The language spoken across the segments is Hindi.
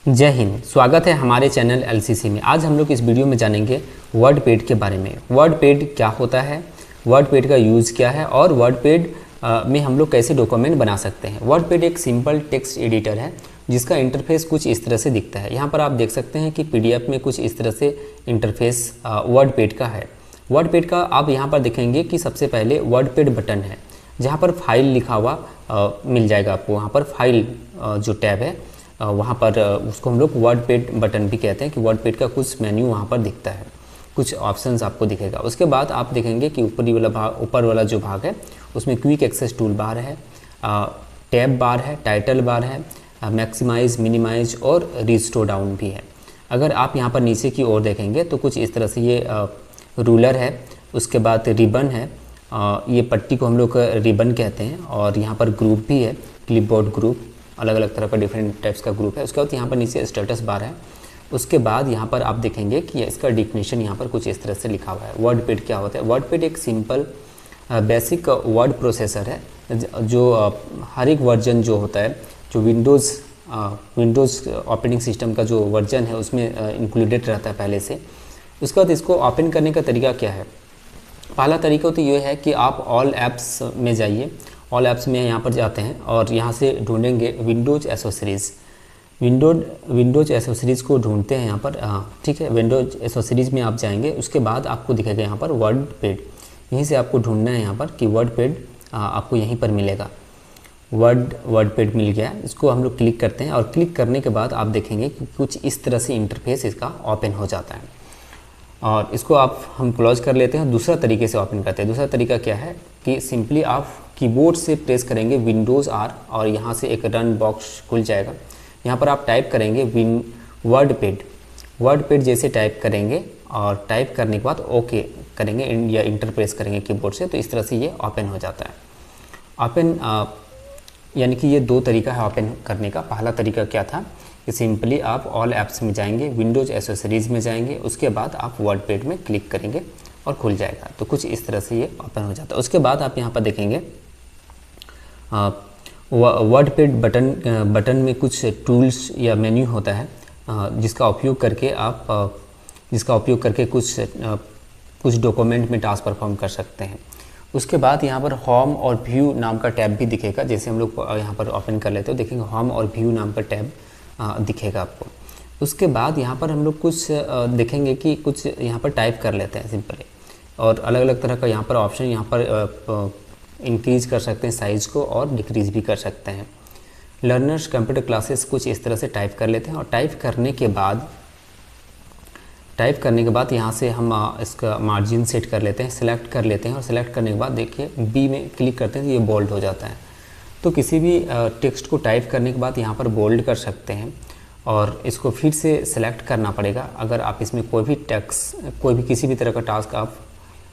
जय हिंद। स्वागत है हमारे चैनल एलसीसी में। आज हम लोग इस वीडियो में जानेंगे वर्डपैड के बारे में। वर्डपैड क्या होता है, वर्डपैड का यूज़ क्या है और वर्डपैड में हम लोग कैसे डॉक्यूमेंट बना सकते हैं। वर्डपैड एक सिंपल टेक्स्ट एडिटर है जिसका इंटरफेस कुछ इस तरह से दिखता है। यहाँ पर आप देख सकते हैं कि पीडीएफ में कुछ इस तरह से इंटरफेस वर्डपैड का है। वर्डपैड का आप यहाँ पर देखेंगे कि सबसे पहले वर्डपैड बटन है जहाँ पर फाइल लिखा हुआ मिल जाएगा आपको। वहाँ पर फाइल जो टैब है वहाँ पर उसको हम लोग वर्डपैड बटन भी कहते हैं कि वर्डपैड का कुछ मेन्यू वहाँ पर दिखता है, कुछ ऑप्शंस आपको दिखेगा। उसके बाद आप देखेंगे कि ऊपर वाला जो भाग है उसमें क्विक एक्सेस टूल बार है, टैब बार है, टाइटल बार है, मैक्सिमाइज, मिनिमाइज और रिस्टोर डाउन भी है। अगर आप यहाँ पर नीचे की ओर देखेंगे तो कुछ इस तरह से ये रूलर है, उसके बाद रिबन है, ये पट्टी को हम लोग रिबन कहते हैं, और यहाँ पर ग्रुप भी है, क्लिपबोर्ड ग्रुप, अलग अलग तरह का डिफरेंट टाइप्स का ग्रुप है। उसके बाद यहाँ पर नीचे स्टेटस बार है। उसके बाद यहाँ पर आप देखेंगे कि इसका डिफिनेशन यहाँ पर कुछ इस तरह से लिखा हुआ है। वर्डपैड क्या होता है? वर्डपैड एक सिंपल बेसिक वर्ड प्रोसेसर है जो हर एक वर्जन जो होता है, जो विंडोज़ ऑपरेटिंग सिस्टम का जो वर्जन है उसमें इंक्लूडेड रहता है पहले से। उसके बाद इसको ओपन करने का तरीका क्या है? पहला तरीका तो ये है कि आप ऑल ऐप्स में जाइए। ऑल ऐप्स में यहाँ पर जाते हैं और यहाँ से ढूंढेंगे विंडोज़ एसोसरीज़। विंडोज़ एसोसरीज़ को ढूंढते हैं यहाँ पर, ठीक है। विंडोज़ एसोसरीज़ में आप जाएंगे, उसके बाद आपको दिखेगा यहाँ पर वर्डपैड। यहीं से आपको ढूंढना है यहाँ पर कि वर्डपैड आपको यहीं पर मिलेगा। वर्डपैड मिल गया। इसको हम लोग क्लिक करते हैं और क्लिक करने के बाद आप देखेंगे कि कुछ इस तरह से इंटरफेस इसका ओपन हो जाता है और इसको हम क्लोज कर लेते हैं। दूसरा तरीके से ओपन करते हैं। दूसरा तरीका क्या है कि सिंपली आप कीबोर्ड से प्रेस करेंगे विंडोज़ आर और यहाँ से एक रन बॉक्स खुल जाएगा। यहाँ पर आप टाइप करेंगे वर्डपैड जैसे टाइप करेंगे और टाइप करने के बाद ओके करेंगे या इंटर प्रेस करेंगे कीबोर्ड से, तो इस तरह से ये ओपन हो जाता है। ओपन यानी कि ये दो तरीका है ओपन करने का। पहला तरीका क्या था कि सिंपली आप ऑल ऐप्स में जाएंगे, विंडोज़ एसोसरीज़ में जाएंगे, उसके बाद आप वर्डपैड में क्लिक करेंगे और खुल जाएगा। तो कुछ इस तरह से ये ओपन हो जाता है। उसके बाद आप यहाँ पर देखेंगे वर्डपैड बटन में कुछ टूल्स या मेन्यू होता है जिसका उपयोग करके कुछ डॉक्यूमेंट में टास्क परफॉर्म कर सकते हैं। उसके बाद यहाँ पर होम और व्यू नाम का टैब भी दिखेगा। जैसे हम लोग यहाँ पर ओपन कर लेते हो, देखेंगे होम और व्यू नाम का टैब दिखेगा आपको। उसके बाद यहाँ पर हम लोग कुछ देखेंगे कि कुछ यहाँ पर टाइप कर लेते हैं सिंपली, और अलग अलग तरह का यहाँ पर ऑप्शन यहाँ पर इंक्रीज कर सकते हैं साइज़ को और डिक्रीज़ भी कर सकते हैं। लर्नर्स कंप्यूटर क्लासेस कुछ इस तरह से टाइप कर लेते हैं और टाइप करने के बाद यहाँ से हम इसका मार्जिन सेट कर लेते हैं, सेलेक्ट कर लेते हैं, और सेलेक्ट करने के बाद देखिए बी में क्लिक करते हैं तो ये बोल्ड हो जाता है। तो किसी भी टेक्स्ट को टाइप करने के बाद यहाँ पर बोल्ड कर सकते हैं और इसको फिर से सेलेक्ट करना पड़ेगा अगर आप इसमें कोई भी किसी भी तरह का टास्क आप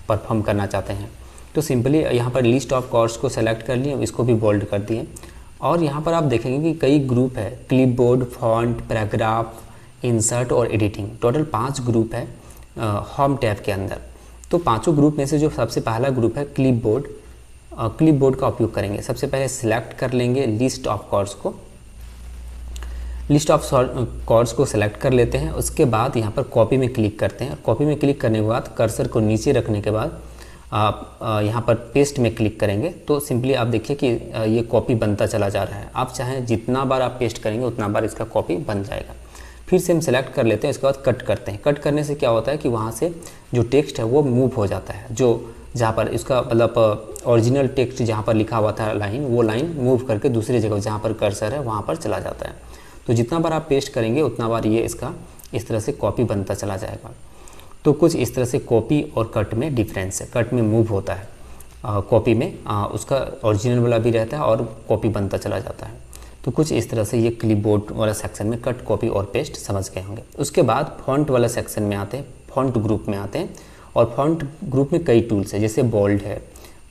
परफॉर्म करना चाहते हैं। तो सिंपली यहाँ पर लिस्ट ऑफ कोर्स को सेलेक्ट कर लिए, इसको भी बोल्ड कर दिए, और यहाँ पर आप देखेंगे कि कई ग्रुप है, क्लिपबोर्ड, फॉन्ट, पैराग्राफ, इंसर्ट और एडिटिंग। टोटल 5 ग्रुप है होम टैब के अंदर। तो पांचों ग्रुप में से जो सबसे पहला ग्रुप है क्लिपबोर्ड का उपयोग करेंगे। सबसे पहले सिलेक्ट कर लेंगे लिस्ट ऑफ कोर्स को सिलेक्ट कर लेते हैं। उसके बाद यहाँ पर कॉपी में क्लिक करते हैं। कॉपी में क्लिक करने के बाद कर्सर को नीचे रखने के बाद आप यहाँ पर पेस्ट में क्लिक करेंगे तो सिंपली आप देखिए कि ये कॉपी बनता चला जा रहा है। आप चाहें जितना बार आप पेस्ट करेंगे उतना बार इसका कॉपी बन जाएगा। फिर से हम सेलेक्ट कर लेते हैं, इसके बाद कट करते हैं। कट करने से क्या होता है कि वहाँ से जो टेक्स्ट है वो मूव हो जाता है, जो जहाँ पर इसका मतलब ओरिजिनल टेक्स्ट जहाँ पर लिखा हुआ था लाइन, वो लाइन मूव करके दूसरी जगह जहाँ पर कर्सर है वहाँ पर चला जाता है। तो जितना बार आप पेस्ट करेंगे उतना बार ये इसका इस तरह से कॉपी बनता चला जाएगा। तो कुछ इस तरह से कॉपी और कट में डिफरेंस है। कट में मूव होता है, कॉपी में उसका ओरिजिनल वाला भी रहता है और कॉपी बनता चला जाता है। तो कुछ इस तरह से ये क्लिपबोर्ड वाला सेक्शन में कट, कॉपी और पेस्ट समझ गए होंगे। उसके बाद फॉन्ट वाला सेक्शन में आते हैं, फॉन्ट ग्रुप में आते हैं, और फॉन्ट ग्रुप में कई टूल्स है। जैसे बोल्ड है,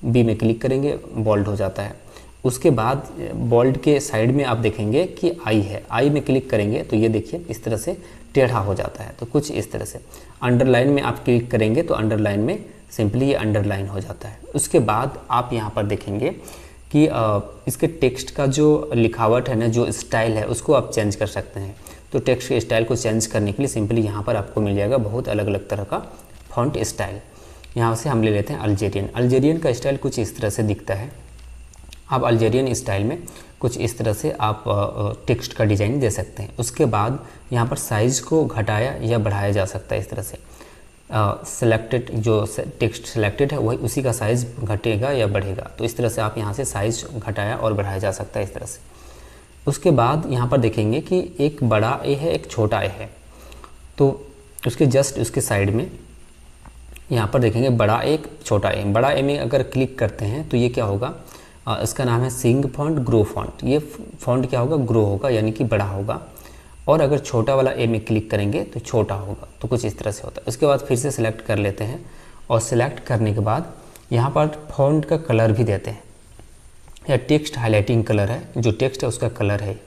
बी में क्लिक करेंगे बोल्ड हो जाता है। उसके बाद बोल्ड के साइड में आप देखेंगे कि आई है, आई में क्लिक करेंगे तो ये देखिए इस तरह से टेढ़ा हो जाता है। तो कुछ इस तरह से अंडरलाइन में आप क्लिक करेंगे तो अंडरलाइन में सिंपली ये अंडरलाइन हो जाता है। उसके बाद आप यहाँ पर देखेंगे कि इसके टेक्स्ट का जो लिखावट है ना, जो स्टाइल है, उसको आप चेंज कर सकते हैं। तो टेक्स्ट के स्टाइल को चेंज करने के लिए सिंपली यहाँ पर आपको मिल जाएगा बहुत अलग अलग तरह का फॉन्ट स्टाइल। यहाँ से हम ले लेते हैं अल्जेरियन। अल्जेरियन का स्टाइल कुछ इस तरह से दिखता है। आप अल्जेरियन स्टाइल में कुछ इस तरह से आप टेक्स्ट का डिज़ाइन दे सकते हैं। उसके बाद यहाँ पर साइज़ को घटाया या बढ़ाया जा सकता है इस तरह से। सेलेक्टेड जो टेक्स्ट सेलेक्टेड है वही उसी का साइज़ घटेगा या बढ़ेगा, तो इस तरह से आप यहाँ से साइज़ घटाया और बढ़ाया जा सकता है इस तरह से। उसके बाद यहाँ पर देखेंगे कि एक बड़ा ए है, एक छोटा ए है, तो उसके जस्ट उसके साइड में यहाँ पर देखेंगे बड़ा ए छोटा ए। बड़ा ए में अगर क्लिक करते हैं तो ये क्या होगा, इसका नाम है सिंग फॉन्ट ग्रो फॉन्ट। ये फॉन्ट क्या होगा, ग्रो होगा यानी कि बड़ा होगा। और अगर छोटा वाला ए में क्लिक करेंगे तो छोटा होगा, तो कुछ इस तरह से होता है। उसके बाद फिर से सिलेक्ट कर लेते हैं और सिलेक्ट करने के बाद यहाँ पर फॉन्ट का कलर भी देते हैं, या टेक्स्ट हाईलाइटिंग कलर है, जो टेक्स्ट है उसका कलर है,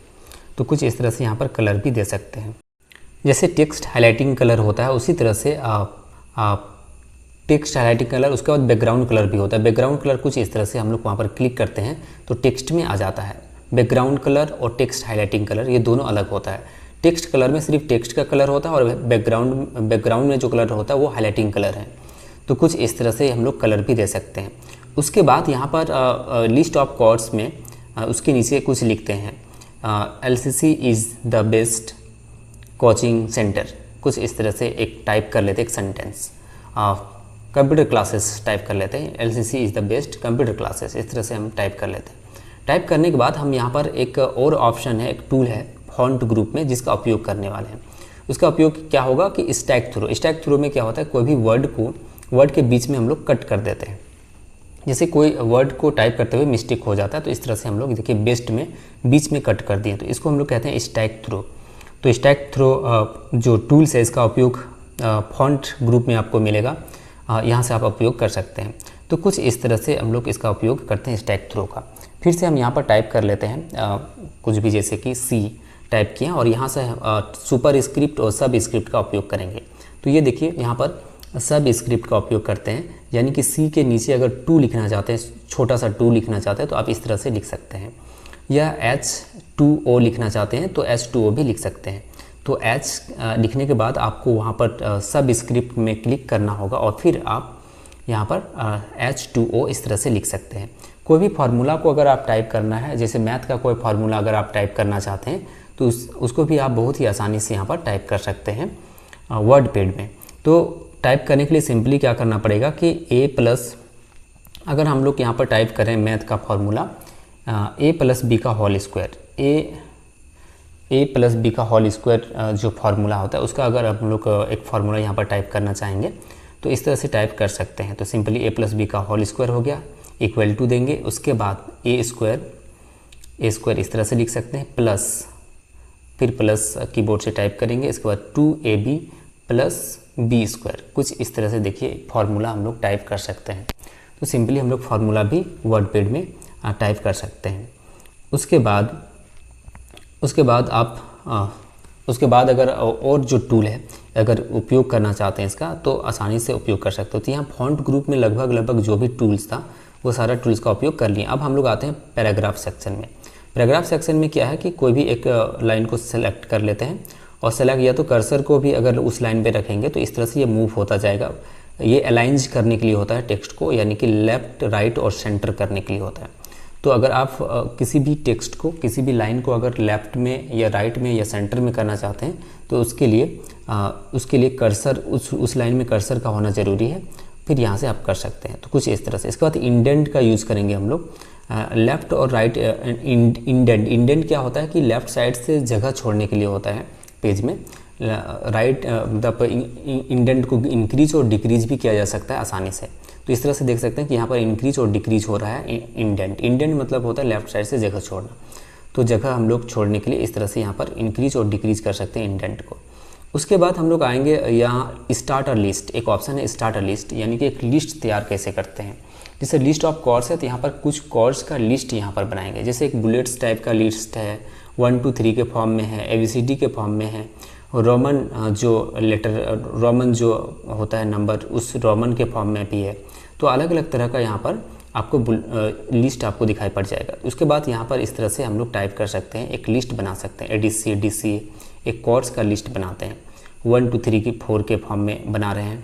तो कुछ इस तरह से यहाँ पर कलर भी दे सकते हैं। जैसे टेक्स्ट हाईलाइटिंग कलर होता है उसी तरह से आप टेक्स्ट हाईलाइटिंग कलर, उसके बाद बैकग्राउंड कलर भी होता है। बैकग्राउंड कलर कुछ इस तरह से हम लोग वहाँ पर क्लिक करते हैं तो टेक्स्ट में आ जाता है। बैकग्राउंड कलर और टेक्स्ट हाईलाइटिंग कलर ये दोनों अलग होता है। टेक्स्ट कलर में सिर्फ टेक्स्ट का कलर होता है और बैकग्राउंड में जो कलर होता है वो हाईलाइटिंग कलर है। तो कुछ इस तरह से हम लोग कलर भी दे सकते हैं। उसके बाद यहाँ पर लिस्ट ऑफ कोर्स में उसके नीचे कुछ लिखते हैं, LCC is the best coaching centre. कुछ इस तरह से एक टाइप कर लेते हैं, एक सेंटेंस कंप्यूटर क्लासेस टाइप कर लेते हैं। LCC is the best computer classes, इस तरह से हम टाइप कर लेते हैं। टाइप करने के बाद हम यहाँ पर एक और ऑप्शन है, एक टूल है फॉन्ट ग्रुप में, जिसका उपयोग करने वाले हैं। उसका उपयोग क्या होगा कि स्टैक थ्रो। स्टैक थ्रो में क्या होता है, कोई भी वर्ड के बीच में हम लोग कट कर देते हैं। जैसे कोई वर्ड को टाइप करते हुए मिस्टेक हो जाता है तो इस तरह से हम लोग देखिए बेस्ट में बीच में कट कर दिए, तो इसको हम लोग कहते हैं स्टैक थ्रो। तो स्टैक थ्रो जो टूल्स है इसका उपयोग फॉन्ट ग्रुप में आपको मिलेगा, यहाँ से आप उपयोग कर सकते हैं। तो कुछ इस तरह से हम लोग इसका उपयोग करते हैं स्टैक थ्रो का। फिर से हम यहाँ पर टाइप कर लेते हैं कुछ भी, जैसे कि C टाइप किया और यहाँ से सुपर स्क्रिप्ट और सब स्क्रिप्ट का उपयोग करेंगे। तो ये देखिए यहाँ पर सब स्क्रिप्ट का उपयोग करते हैं, यानी कि C के नीचे अगर 2 लिखना चाहते हैं, छोटा सा 2 लिखना चाहते हैं तो आप इस तरह से लिख सकते हैं, या H2O लिखना चाहते हैं तो H2O भी लिख सकते हैं। तो H लिखने के बाद आपको वहाँ पर सब स्क्रिप्ट में क्लिक करना होगा और फिर आप यहाँ पर H2O इस तरह से लिख सकते हैं। कोई भी फार्मूला को अगर आप टाइप करना है, जैसे मैथ का कोई फार्मूला अगर आप टाइप करना चाहते हैं तो उसको भी आप बहुत ही आसानी से यहाँ पर टाइप कर सकते हैं वर्ड पैड में। तो टाइप करने के लिए सिंपली क्या करना पड़ेगा कि A+ अगर हम लोग यहाँ पर टाइप करें मैथ का फार्मूला A+B का होल स्क्वायर, A+B का होल स्क्वायर जो फार्मूला होता है उसका अगर हम लोग एक फार्मूला यहाँ पर टाइप करना चाहेंगे तो इस तरह से टाइप कर सकते हैं। तो सिंपली A+B का होल स्क्वायर हो गया, इक्वल टू देंगे, उसके बाद A स्क्वायर इस तरह से लिख सकते हैं, प्लस फिर प्लस कीबोर्ड से टाइप करेंगे, इसके बाद 2AB + B स्क्वायर। कुछ इस तरह से देखिए फार्मूला हम लोग टाइप कर सकते हैं। तो सिंपली हम लोग फार्मूला भी वर्ड पैड में टाइप कर सकते हैं। उसके बाद अगर और जो टूल है अगर उपयोग करना चाहते हैं इसका तो आसानी से उपयोग कर सकते हो। तो यहाँ फॉन्ट ग्रुप में लगभग जो भी टूल्स था वो सारा टूल्स का उपयोग कर लिए। अब हम लोग आते हैं पैराग्राफ सेक्शन में। पैराग्राफ सेक्शन में क्या है कि कोई भी एक लाइन को सेलेक्ट कर लेते हैं और सेलेक्ट या तो कर्सर को भी अगर उस लाइन पे रखेंगे तो इस तरह से ये मूव होता जाएगा। ये अलाइंज करने के लिए होता है टेक्स्ट को, यानी कि लेफ़्ट, राइट और सेंटर करने के लिए होता है। तो अगर आप किसी भी टेक्स्ट को, किसी भी लाइन को अगर लेफ़्ट में या राइट में या सेंटर में करना चाहते हैं तो उसके लिए कर्सर उस लाइन में कर्सर का होना ज़रूरी है, फिर यहाँ से आप कर सकते हैं। तो कुछ इस तरह से। इसके बाद इंडेंट का यूज़ करेंगे हम लोग। लेफ़्ट और राइट इंडेंट क्या होता है कि लेफ़्ट साइड से जगह छोड़ने के लिए होता है पेज में। राइट मतलब इंडेंट को इंक्रीज और डिक्रीज भी किया जा सकता है आसानी से। तो इस तरह से देख सकते हैं कि यहाँ पर इंक्रीज और डिक्रीज हो रहा है इंडेंट मतलब होता है लेफ़्ट साइड से जगह छोड़ना। तो जगह हम लोग छोड़ने के लिए इस तरह से यहाँ पर इंक्रीज और डिक्रीज कर सकते हैं इंडेंट को। उसके बाद हम लोग आएंगे यहाँ स्टार्टर लिस्ट। एक ऑप्शन है स्टार्टर लिस्ट, यानी कि एक लिस्ट तैयार कैसे करते हैं। जैसे लिस्ट ऑफ कोर्स है तो यहाँ पर कुछ कोर्स का लिस्ट यहाँ पर बनाएंगे। जैसे एक बुलेट्स टाइप का लिस्ट है, 1 2 3 के फॉर्म में है, ABCD के फॉर्म में है, रोमन रोमन जो होता है नंबर उस रोमन के फॉर्म में भी है। तो अलग अलग तरह का यहाँ पर आपको लिस्ट आपको दिखाई पड़ जाएगा। उसके बाद यहाँ पर इस तरह से हम लोग टाइप कर सकते हैं, एक लिस्ट बना सकते हैं ADC एक कोर्स का लिस्ट बनाते हैं, 1 2 3 की 4 के फॉर्म में बना रहे हैं,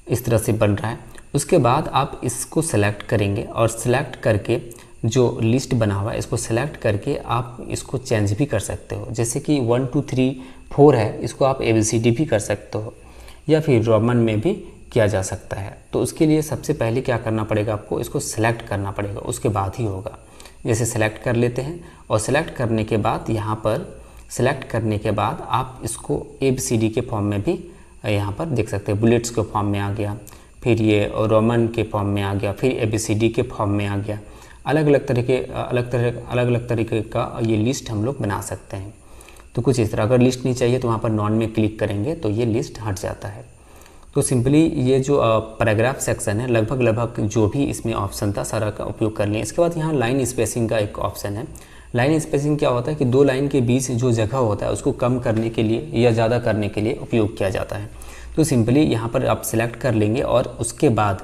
इस तरह से बन रहा है। उसके बाद आप इसको सेलेक्ट करेंगे और सेलेक्ट करके जो लिस्ट बना हुआ है इसको सेलेक्ट करके आप इसको चेंज भी कर सकते हो। जैसे कि 1 2 3 4 है, इसको आप ABCD भी कर सकते हो या फिर रोमन में भी किया जा सकता है। तो उसके लिए सबसे पहले क्या करना पड़ेगा, आपको इसको सेलेक्ट करना पड़ेगा, उसके बाद ही होगा। जैसे सेलेक्ट कर लेते हैं और सेलेक्ट करने के बाद यहाँ पर सेलेक्ट करने के बाद आप इसको ABCD के फॉर्म में भी यहाँ पर देख सकते हैं। बुलेट्स के फॉर्म में आ गया, फिर ये रोमन के फॉर्म में आ गया, फिर ABCD के फॉर्म में आ गया। अलग अलग तरीके का ये लिस्ट हम लोग बना सकते हैं। तो कुछ इस तरह, अगर लिस्ट नहीं चाहिए तो वहाँ पर नॉन में क्लिक करेंगे तो ये लिस्ट हट जाता है। तो सिंपली ये जो पैराग्राफ सेक्शन है, लगभग जो भी इसमें ऑप्शन था सारा का उपयोग कर लें। इसके बाद यहाँ लाइन स्पेसिंग का एक ऑप्शन है। लाइन स्पेसिंग क्या होता है कि 2 लाइन के बीच जो जगह होता है उसको कम करने के लिए या ज़्यादा करने के लिए उपयोग किया जाता है। तो सिंपली यहाँ पर आप सिलेक्ट कर लेंगे और उसके बाद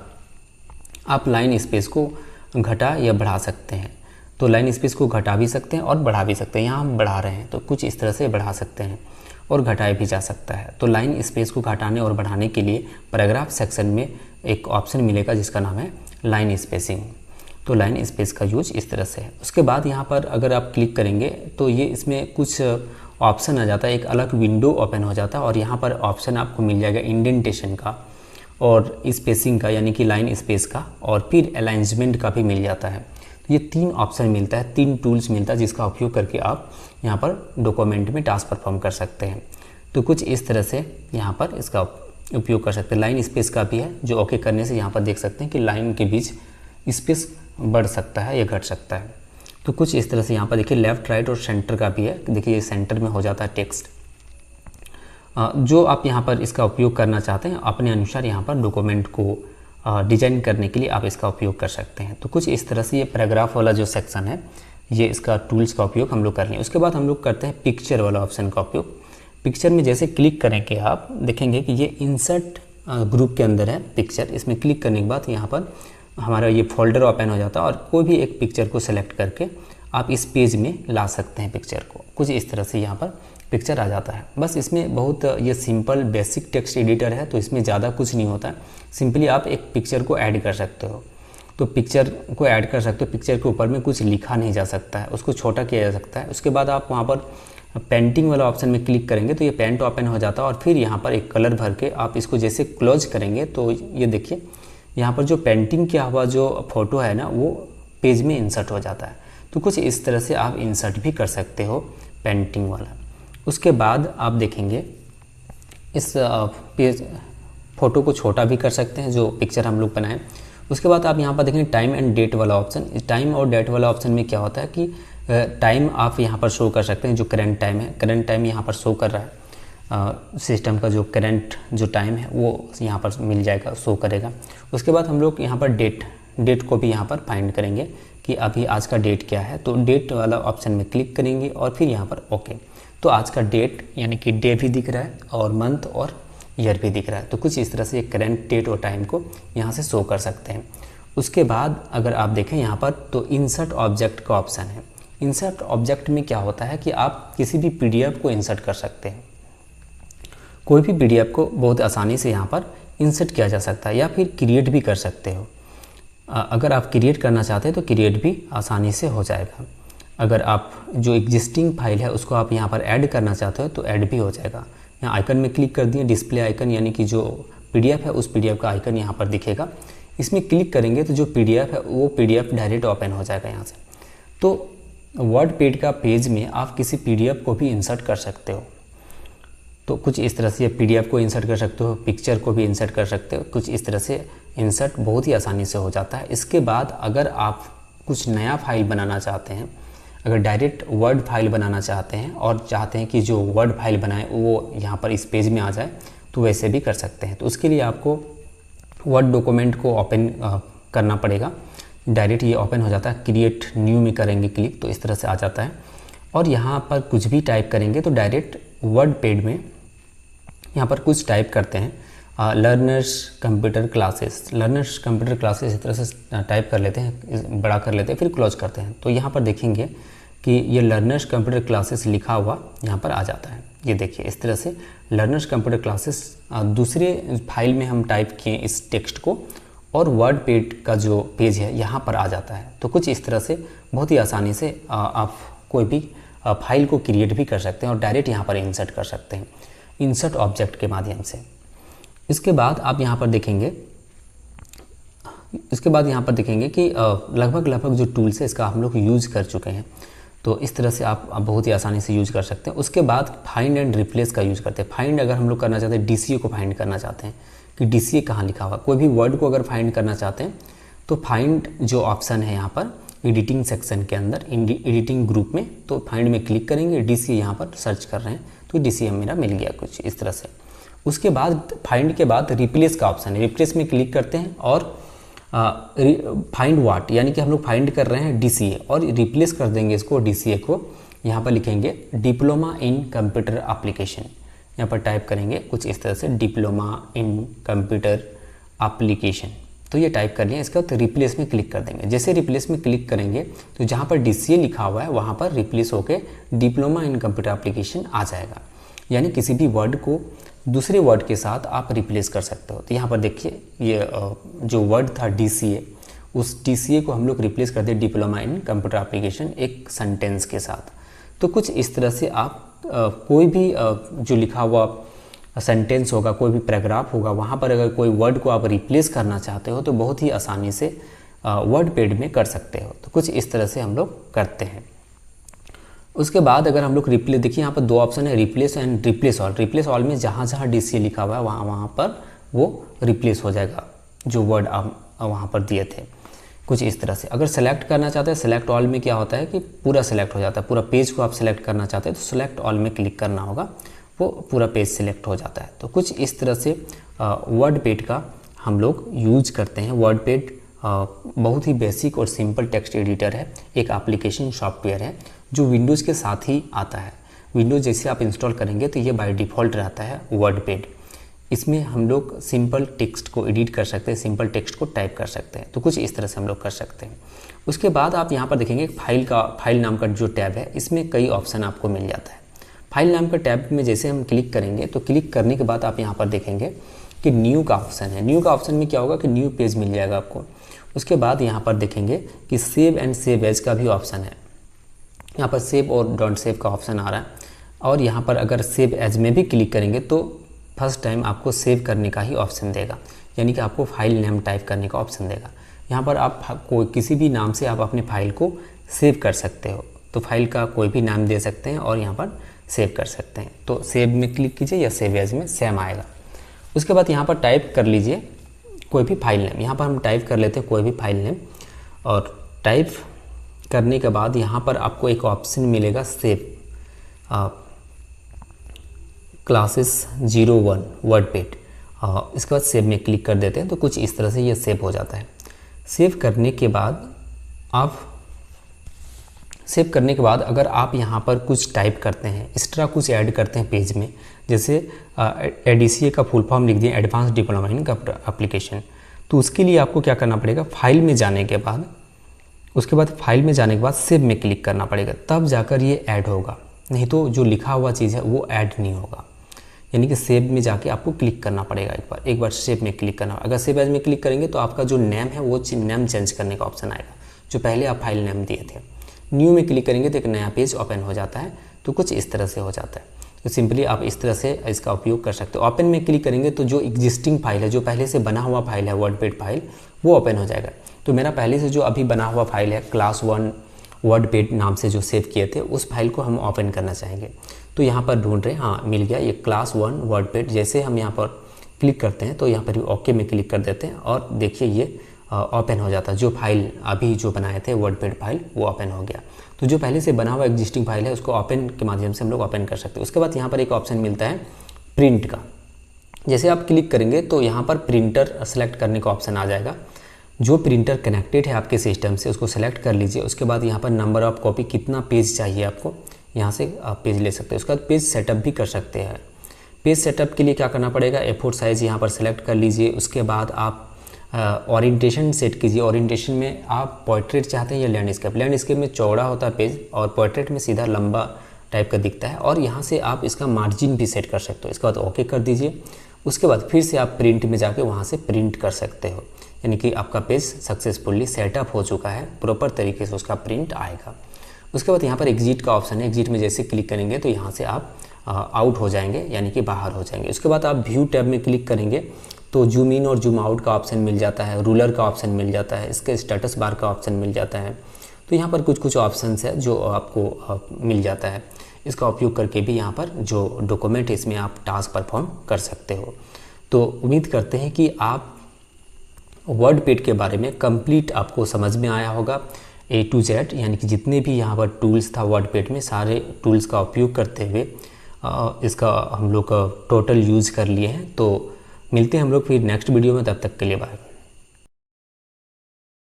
आप लाइन स्पेस को घटा या बढ़ा सकते हैं। तो लाइन स्पेस को घटा भी सकते हैं और बढ़ा भी सकते हैं। यहाँ हम बढ़ा रहे हैं तो कुछ इस तरह से बढ़ा सकते हैं और घटाया भी जा सकता है। तो लाइन स्पेस को घटाने और बढ़ाने के लिए पैराग्राफ सेक्शन में एक ऑप्शन मिलेगा जिसका नाम है लाइन स्पेसिंग। तो लाइन स्पेस का यूज इस तरह से है। उसके बाद यहाँ पर अगर आप क्लिक करेंगे तो ये इसमें कुछ ऑप्शन आ जाता है, एक अलग विंडो ओपन हो जाता है और यहाँ पर ऑप्शन आपको मिल जाएगा इंडेंटेशन का और स्पेसिंग का यानी कि लाइन स्पेस का, और फिर अलाइंसमेंट का भी मिल जाता है। तो ये 3 ऑप्शन मिलता है, 3 टूल्स मिलता है जिसका उपयोग करके आप यहाँ पर डॉक्यूमेंट में टास्क परफॉर्म कर सकते हैं। तो कुछ इस तरह से यहाँ पर इसका उपयोग कर सकते हैं। लाइन स्पेस का भी है जो ओके करने से यहाँ पर देख सकते हैं कि लाइन के बीच स्पेस बढ़ सकता है या घट सकता है। तो कुछ इस तरह से यहाँ पर देखिए लेफ़्ट राइट और सेंटर का भी है। देखिए ये सेंटर में हो जाता है टेक्स्ट। जो आप यहाँ पर इसका उपयोग करना चाहते हैं अपने अनुसार यहाँ पर डॉक्यूमेंट को डिजाइन करने के लिए आप इसका उपयोग कर सकते हैं। तो कुछ इस तरह से ये पैराग्राफ वाला जो सेक्शन है ये इसका टूल्स का उपयोग हम लोग कर लें। उसके बाद हम लोग करते हैं पिक्चर वाला ऑप्शन का उपयोग। पिक्चर में जैसे क्लिक करेंगे आप देखेंगे कि ये इंसर्ट ग्रुप के अंदर है पिक्चर। इसमें क्लिक करने के बाद यहाँ पर हमारा ये फोल्डर ओपन हो जाता है और कोई भी एक पिक्चर को सेलेक्ट करके आप इस पेज में ला सकते हैं पिक्चर को। कुछ इस तरह से यहाँ पर पिक्चर आ जाता है। बस इसमें बहुत ये सिंपल बेसिक टेक्स्ट एडिटर है तो इसमें ज़्यादा कुछ नहीं होता है। सिंपली आप एक पिक्चर को ऐड कर सकते हो। तो पिक्चर को ऐड कर सकते हो, पिक्चर के ऊपर में कुछ लिखा नहीं जा सकता है, उसको छोटा किया जा सकता है। उसके बाद आप वहाँ पर पेंटिंग वाला ऑप्शन में क्लिक करेंगे तो ये पेंट ओपन हो जाता है और फिर यहाँ पर एक कलर भर के आप इसको जैसे क्लोज करेंगे तो ये देखिए यहाँ पर जो पेंटिंग किया हुआ जो फोटो है ना वो पेज में इंसर्ट हो जाता है। तो कुछ इस तरह से आप इंसर्ट भी कर सकते हो पेंटिंग वाला। उसके बाद आप देखेंगे इस पेज फ़ोटो को छोटा भी कर सकते हैं जो पिक्चर हम लोग बनाएं। उसके बाद आप यहाँ पर देखेंगे टाइम एंड डेट वाला ऑप्शन। टाइम और डेट वाला ऑप्शन में क्या होता है कि टाइम आप यहाँ पर शो कर सकते हैं, जो करंट टाइम है, करंट टाइम यहाँ पर शो कर रहा है। सिस्टम का जो करंट जो टाइम है वो यहाँ पर मिल जाएगा, शो करेगा। उसके बाद हम लोग यहाँ पर डेट को भी यहाँ पर फाइंड करेंगे कि अभी आज का डेट क्या है। तो डेट वाला ऑप्शन में क्लिक करेंगे और फिर यहाँ पर ओके। तो आज का डेट यानी कि डे भी दिख रहा है और मंथ और ईयर भी दिख रहा है। तो कुछ इस तरह से करंट डेट और टाइम को यहाँ से शो कर सकते हैं। उसके बाद अगर आप देखें यहाँ पर तो इंसर्ट ऑब्जेक्ट का ऑप्शन है। इंसर्ट ऑब्जेक्ट में क्या होता है कि आप किसी भी PDF को इंसर्ट कर सकते हैं। कोई भी PDF को बहुत आसानी से यहाँ पर इंसर्ट किया जा सकता है या फिर क्रिएट भी कर सकते हो। अगर आप क्रिएट करना चाहते हैं तो क्रिएट भी आसानी से हो जाएगा। अगर आप जो एग्जिस्टिंग फाइल है उसको आप यहाँ पर ऐड करना चाहते हो तो ऐड भी हो जाएगा। यहाँ आइकन में क्लिक कर दिए, डिस्प्ले आइकन यानी कि जो PDF है उस PDF का आइकन यहाँ पर दिखेगा। इसमें क्लिक करेंगे तो जो PDF है वो PDF डायरेक्ट ओपन हो जाएगा यहाँ से। तो वर्डपैड का पेज में आप किसी PDF को भी इंसर्ट कर सकते हो। तो कुछ इस तरह से PDF को इंसर्ट कर सकते हो, पिक्चर को भी इंसर्ट कर सकते हो। कुछ इस तरह से इंसर्ट बहुत ही आसानी से हो जाता है। इसके बाद अगर आप कुछ नया फाइल बनाना चाहते हैं, अगर डायरेक्ट वर्ड फाइल बनाना चाहते हैं और चाहते हैं कि जो वर्ड फाइल बनाए वो यहाँ पर इस पेज में आ जाए तो वैसे भी कर सकते हैं। तो उसके लिए आपको वर्ड डॉक्यूमेंट को ओपन करना पड़ेगा। डायरेक्ट ये ओपन हो जाता है। क्रिएट न्यू में करेंगे क्लिक तो इस तरह से आ जाता है और यहाँ पर कुछ भी टाइप करेंगे तो डायरेक्ट वर्डपैड में यहाँ पर कुछ टाइप करते हैं learners computer classes. Learners computer classes इस तरह से टाइप कर लेते हैं, बड़ा कर लेते हैं, फिर क्लोज करते हैं। तो यहाँ पर देखेंगे कि ये लर्नर्स कंप्यूटर क्लासेस लिखा हुआ यहाँ पर आ जाता है। ये देखिए इस तरह से लर्नर्स कंप्यूटर क्लासेस दूसरे फाइल में हम टाइप किए इस टेक्स्ट को और वर्ड पेड का जो पेज है यहाँ पर आ जाता है। तो कुछ इस तरह से बहुत ही आसानी से आप कोई भी फाइल को क्रिएट भी कर सकते हैं और डायरेक्ट यहाँ पर इंसर्ट कर सकते हैं इंसर्ट ऑब्जेक्ट के माध्यम से। इसके बाद आप यहाँ पर देखेंगे कि लगभग जो टूल्स है इसका हम लोग यूज़ कर चुके हैं। तो इस तरह से आप बहुत ही आसानी से यूज़ कर सकते हैं। उसके बाद फाइंड एंड रिप्लेस का यूज़ करते हैं। फाइंड अगर हम लोग करना चाहते हैं, DCA को फाइंड करना चाहते हैं कि DCA कहाँ लिखा हुआ, कोई भी वर्ड को अगर फाइंड करना चाहते हैं तो फाइंड जो ऑप्शन है यहाँ पर एडिटिंग सेक्शन के अंदर एडिटिंग ग्रुप में, तो फाइंड में क्लिक करेंगे, DCA यहाँ पर सर्च कर रहे हैं तो DCA मेरा मिल गया कुछ इस तरह से। उसके बाद फाइंड के बाद रिप्लेस का ऑप्शन है, रिप्लेस में क्लिक करते हैं और फाइंड वाट यानी कि हम लोग फाइंड कर रहे हैं DCA और रिप्लेस कर देंगे इसको DCA को। यहाँ पर लिखेंगे डिप्लोमा इन कंप्यूटर एप्लीकेशन, यहाँ पर टाइप करेंगे कुछ इस तरह से डिप्लोमा इन कंप्यूटर एप्लीकेशन। तो ये टाइप कर लिया। इसके बाद रिप्लेस में क्लिक कर देंगे। जैसे रिप्लेस में क्लिक करेंगे तो जहाँ पर DCA लिखा हुआ है वहाँ पर रिप्लेस होके डिप्लोमा इन कंप्यूटर एप्लीकेशन आ जाएगा। यानी किसी भी वर्ड को दूसरे वर्ड के साथ आप रिप्लेस कर सकते हो। तो यहाँ पर देखिए ये जो वर्ड था DCA, उस DCA को हम लोग रिप्लेस कर दें डिप्लोमा इन कंप्यूटर एप्लीकेशन एक सेंटेंस के साथ। तो कुछ इस तरह से आप कोई भी जो लिखा हुआ सेंटेंस होगा, कोई भी पैराग्राफ होगा, वहाँ पर अगर कोई वर्ड को आप रिप्लेस करना चाहते हो तो बहुत ही आसानी से वर्ड पेड में कर सकते हो। तो कुछ इस तरह से हम लोग करते हैं। उसके बाद अगर हम लोग रिप्लेस, देखिए यहाँ पर दो ऑप्शन है, replace and replace all. Replace all में जहाँ जहाँ DCA लिखा हुआ है वहाँ पर वो रिप्लेस हो जाएगा जो वर्ड आप वहाँ पर दिए थे। कुछ इस तरह से अगर सेलेक्ट करना चाहते हैं, सेलेक्ट ऑल में क्या होता है कि पूरा सेलेक्ट हो जाता है, पूरा पेज को आप सेलेक्ट करना चाहते हैं तो सेलेक्ट ऑल में क्लिक करना होगा, वो पूरा पेज सिलेक्ट हो जाता है। तो कुछ इस तरह से वर्ड पेड का हम लोग यूज करते हैं। वर्ड पेड बहुत ही बेसिक और सिंपल टेक्स्ट एडिटर है, एक एप्लीकेशन सॉफ्टवेयर है जो विंडोज़ के साथ ही आता है। विंडोज़ जैसे आप इंस्टॉल करेंगे तो ये बाय डिफ़ॉल्ट रहता है वर्ड पेड। इसमें हम लोग सिंपल टेक्स्ट को एडिट कर सकते हैं, सिंपल टेक्स्ट को टाइप कर सकते हैं। तो कुछ इस तरह से हम लोग कर सकते हैं। उसके बाद आप यहाँ पर देखेंगे फाइल नाम का जो टैब है इसमें कई ऑप्शन आपको मिल जाता है। फाइल नाम का टैब में जैसे हम क्लिक करेंगे तो क्लिक करने के बाद आप यहाँ पर देखेंगे कि न्यू का ऑप्शन है। न्यू का ऑप्शन में क्या होगा कि न्यू पेज मिल जाएगा आपको। उसके बाद यहाँ पर देखेंगे कि सेव एंड सेव एज का भी ऑप्शन है। यहाँ पर सेव और डोंट सेव का ऑप्शन आ रहा है और यहाँ पर अगर सेव एज में भी क्लिक करेंगे तो फर्स्ट टाइम आपको सेव करने का ही ऑप्शन देगा, यानी कि आपको फाइल नेम टाइप करने का ऑप्शन देगा। यहाँ पर आप कोई किसी भी नाम से आप अपने फाइल को सेव कर सकते हो, तो फाइल का कोई भी नाम दे सकते हैं और यहाँ पर सेव कर सकते हैं। तो सेव में क्लिक कीजिए या सेव एज में सेम आएगा। उसके बाद यहाँ पर टाइप कर लीजिए कोई भी फाइल नेम। यहाँ पर हम टाइप कर लेते हैं कोई भी फाइल नेम और टाइप करने के बाद यहाँ पर आपको एक ऑप्शन मिलेगा सेव क्लासेस 01 वर्ड पेड। इसके बाद सेव में क्लिक कर देते हैं तो कुछ इस तरह से ये सेव हो जाता है। सेव करने के बाद अगर आप यहाँ पर कुछ टाइप करते हैं, एक्स्ट्रा कुछ ऐड करते हैं पेज में, जैसे DCA का फुल फॉर्म लिख दिए advance diploma in computer application, तो उसके लिए आपको क्या करना पड़ेगा, फाइल में जाने के बाद सेव में क्लिक करना पड़ेगा, तब जाकर ये ऐड होगा। नहीं तो जो लिखा हुआ चीज़ है वो ऐड नहीं होगा। यानी कि सेव में जाके आपको क्लिक करना पड़ेगा एक बार सेव में क्लिक करना। अगर सेव एज में क्लिक करेंगे तो आपका जो नेम है वो नेम चेंज करने का ऑप्शन आएगा, जो पहले आप फाइल नेम दिए थे। न्यू में क्लिक करेंगे तो एक नया पेज ओपन हो जाता है। तो कुछ इस तरह से हो जाता है। तो सिंपली आप इस तरह से इसका उपयोग कर सकते हो। ओपन में क्लिक करेंगे तो जो एग्जिस्टिंग फाइल है, जो पहले से बना हुआ फाइल है वर्ड पेड फाइल, वो ओपन हो जाएगा। तो मेरा पहले से जो अभी बना हुआ फाइल है क्लास 1 वर्ड पेड नाम से जो सेव किए थे, उस फाइल को हम ओपन करना चाहेंगे। तो यहाँ पर ढूंढ रहे हैं, हाँ मिल गया ये क्लास 1 वर्ड पेड। जैसे हम यहाँ पर क्लिक करते हैं तो यहाँ पर ओके में क्लिक कर देते हैं और देखिए ये ओपन हो जाता है। जो फाइल अभी जो बनाए थे वर्ड पेड फाइल वो ओपन हो गया। तो जो पहले से बना हुआ एग्जिस्टिंग फाइल है उसको ओपन के माध्यम से हम लोग ओपन कर सकते हैं। उसके बाद यहाँ पर एक ऑप्शन मिलता है प्रिंट का। जैसे आप क्लिक करेंगे तो यहाँ पर प्रिंटर सेलेक्ट करने का ऑप्शन आ जाएगा। जो प्रिंटर कनेक्टेड है आपके सिस्टम से उसको सेलेक्ट कर लीजिए। उसके बाद यहाँ पर नंबर ऑफ कॉपी, कितना पेज चाहिए आपको, यहाँ से आप पेज ले सकते हैं। उसके बाद पेज सेटअप भी कर सकते हैं। पेज सेटअप के लिए क्या करना पड़ेगा, A4 साइज़ यहाँ पर सेलेक्ट कर लीजिए। उसके बाद आप ओरिएंटेशन सेट कीजिए। ओरिएंटेशन में आप पोर्ट्रेट चाहते हैं या लैंडस्केप। लैंडस्केप में चौड़ा होता है पेज और पोर्ट्रेट में सीधा लंबा टाइप का दिखता है। और यहाँ से आप इसका मार्जिन भी सेट कर सकते हो। इसके बाद ओके कर दीजिए। उसके बाद फिर से आप प्रिंट में जाके वहाँ से प्रिंट कर सकते हो, यानी कि आपका पेज सक्सेसफुली सेटअप हो चुका है, प्रॉपर तरीके से उसका प्रिंट आएगा। उसके बाद यहाँ पर एग्जिट का ऑप्शन है। एग्जिट में जैसे क्लिक करेंगे तो यहाँ से आप आउट हो जाएंगे, यानी कि बाहर हो जाएंगे। उसके बाद आप व्यू टैब में क्लिक करेंगे तो जूम इन और जूम आउट का ऑप्शन मिल जाता है, रूलर का ऑप्शन मिल जाता है, इसके स्टेटस बार का ऑप्शन मिल जाता है। तो यहाँ पर कुछ ऑप्शंस है जो आपको मिल जाता है। इसका उपयोग करके भी यहाँ पर जो डॉक्यूमेंट है इसमें आप टास्क परफॉर्म कर सकते हो। तो उम्मीद करते हैं कि आप वर्डपैड के बारे में कंप्लीट आपको समझ में आया होगा, A to Z, यानी कि जितने भी यहाँ पर टूल्स था वर्डपैड में, सारे टूल्स का उपयोग करते हुए इसका हम लोग टोटल यूज़ कर लिए हैं। तो मिलते हैं हम लोग फिर नेक्स्ट वीडियो में, तब तक के लिए बाय।